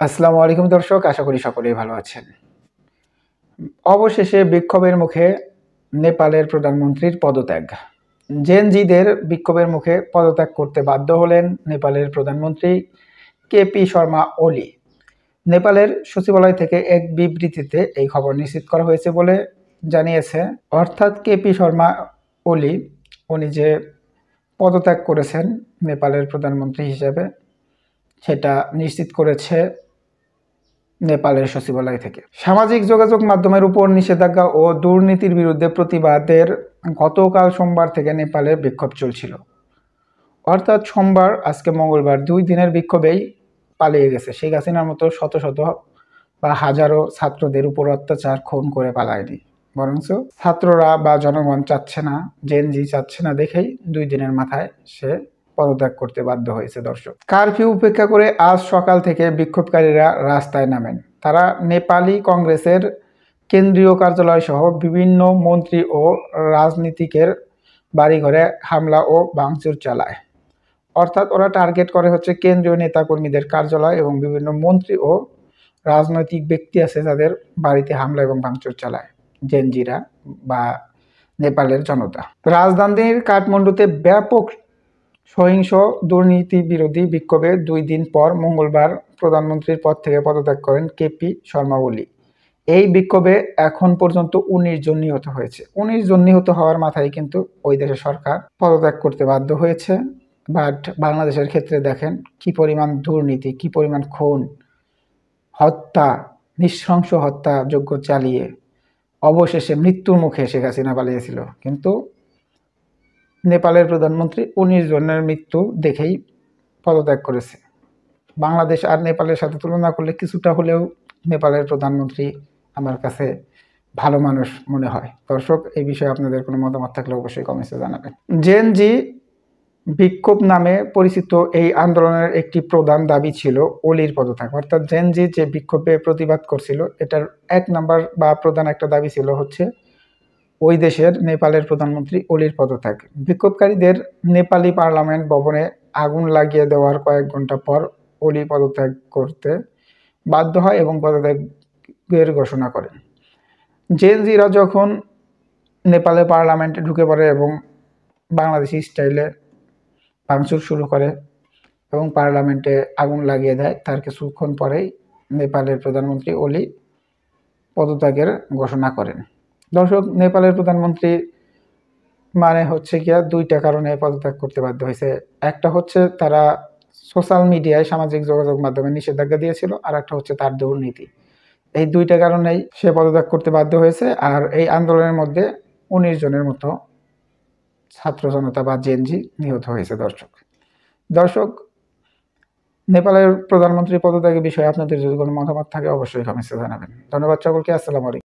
আসসালামু আলাইকুম দর্শক, আশা করি সকলেই ভালো আছেন। অবশেষে বিক্ষোভের মুখে নেপালের প্রধানমন্ত্রীর পদত্যাগ। জেনজিদের বিক্ষোভের মুখে পদত্যাগ করতে বাধ্য হলেন নেপালের প্রধানমন্ত্রী কেপি শর্মা ওলি। নেপালের সচিবালয় থেকে এক বিবৃতিতে এই খবর নিশ্চিত করা হয়েছে বলে জানিয়েছে। অর্থাৎ কেপি শর্মা ওলি উনি যে পদত্যাগ করেছেন নেপালের প্রধানমন্ত্রী হিসেবে, সেটা নিশ্চিত করেছে নেপালের সচিবালয় থেকে। সামাজিক যোগাযোগ মাধ্যমের উপর নিষেধাজ্ঞা ও দুর্নীতির বিরুদ্ধে প্রতিবাদের গতকাল সোমবার থেকে নেপালে বিক্ষোভ চলছিল। অর্থাৎ সোমবার, আজকে মঙ্গলবার, 2 দিনের বিক্ষোভেই পালিয়ে গেছে। শেখ হাসিনার মতো শত শত বা হাজারো ছাত্রদের উপর অত্যাচার, খুন করে পালায়নি, বরঞ্চ ছাত্ররা বা জনগণ চাচ্ছে না, জেনজি চাচ্ছে না দেখেই 2 দিনের মাথায় সে পদত্যাগ করতে বাধ্য হয়েছে। দর্শক, কারফিউ উপেক্ষা করে আজ সকাল থেকে বিক্ষোভকারীরা রাস্তায় নামেন। তারা নেপালি কংগ্রেসের কেন্দ্রীয় কার্যালয় সহ বিভিন্ন মন্ত্রী ও রাজনীতিকের বাড়িঘরে হামলা ও ভাঙচুর চালায়। অর্থাৎ ওরা টার্গেট করে হচ্ছে কেন্দ্রীয় নেতাকর্মীদের কার্যালয় এবং বিভিন্ন মন্ত্রী ও রাজনৈতিক ব্যক্তি আছে যাদের বাড়িতে হামলা এবং ভাঙচুর চালায় জেনজিরা বা নেপালের জনতা। রাজধানীর কাঠমান্ডুতে ব্যাপক সহিংস দুর্নীতি বিরোধী বিক্ষোভে 2 দিন পর মঙ্গলবার প্রধানমন্ত্রীর পদ থেকে পদত্যাগ করেন কেপি শর্মা ওলি। এই বিক্ষোভে এখন পর্যন্ত 19 জন নিহত হয়েছে। 19 জন নিহত হওয়ার মাথায় কিন্তু ওই দেশের সরকার পদত্যাগ করতে বাধ্য হয়েছে। বাট বাংলাদেশের ক্ষেত্রে দেখেন কি পরিমাণ দুর্নীতি, কি পরিমাণ খুন, হত্যা, নৃশংস হত্যাযজ্ঞ চালিয়ে অবশেষে মৃত্যুর মুখে শেখ হাসিনা পালিয়েছিল। কিন্তু নেপালের প্রধানমন্ত্রী 19 জনের মৃত্যু দেখেই পদত্যাগ করেছে। বাংলাদেশ আর নেপালের সাথে তুলনা করলে কিছুটা হলেও নেপালের প্রধানমন্ত্রী আমার কাছে ভালো মানুষ মনে হয়। দর্শক, এই বিষয়ে আপনাদের কোনো মতামত থাকলে অবশ্যই কমেন্টে জানাবেন। জেনজি বিক্ষোভ নামে পরিচিত এই আন্দোলনের একটি প্রধান দাবি ছিল ওলির পদত্যাগ। অর্থাৎ জেনজি যে বিক্ষোভে প্রতিবাদ করছিল, এটার 1 নম্বর বা প্রধান একটা দাবি ছিল হচ্ছে ওই দেশের নেপালের প্রধানমন্ত্রী ওলির পদত্যাগ। বিক্ষোভকারীদের নেপালি পার্লামেন্ট ভবনে আগুন লাগিয়ে দেওয়ার কয়েক ঘন্টা পর ওলি পদত্যাগ করতে বাধ্য হয় এবং পদত্যাগের ঘোষণা করেন। জেনজিরা যখন নেপালে পার্লামেন্টে ঢুকে পড়ে এবং বাংলাদেশি স্টাইলে ভাঙচুর শুরু করে এবং পার্লামেন্টে আগুন লাগিয়ে দেয়, তার কিছুক্ষণ পরেই নেপালের প্রধানমন্ত্রী ওলি পদত্যাগের ঘোষণা করেন। দর্শক, নেপালের প্রধানমন্ত্রী মানে হচ্ছে গিয়া 2টা কারণে পদত্যাগ করতে বাধ্য হয়েছে। একটা হচ্ছে তারা সোশ্যাল মিডিয়ায়, সামাজিক যোগাযোগ মাধ্যমে নিষেধাজ্ঞা দিয়েছিল, আর একটা হচ্ছে তার দুর্নীতি। এই 2টা কারণেই সে পদত্যাগ করতে বাধ্য হয়েছে। আর এই আন্দোলনের মধ্যে 19 জনের মতো ছাত্র জনতা বা জেনজি নিহত হয়েছে। দর্শক, নেপালের প্রধানমন্ত্রী পদত্যাগের বিষয়ে আপনাদের যদি কোনো মতামত থাকে অবশ্যই কমেন্টে জানাবেন। ধন্যবাদ সকলকে। আসসালামু আলাইকুম।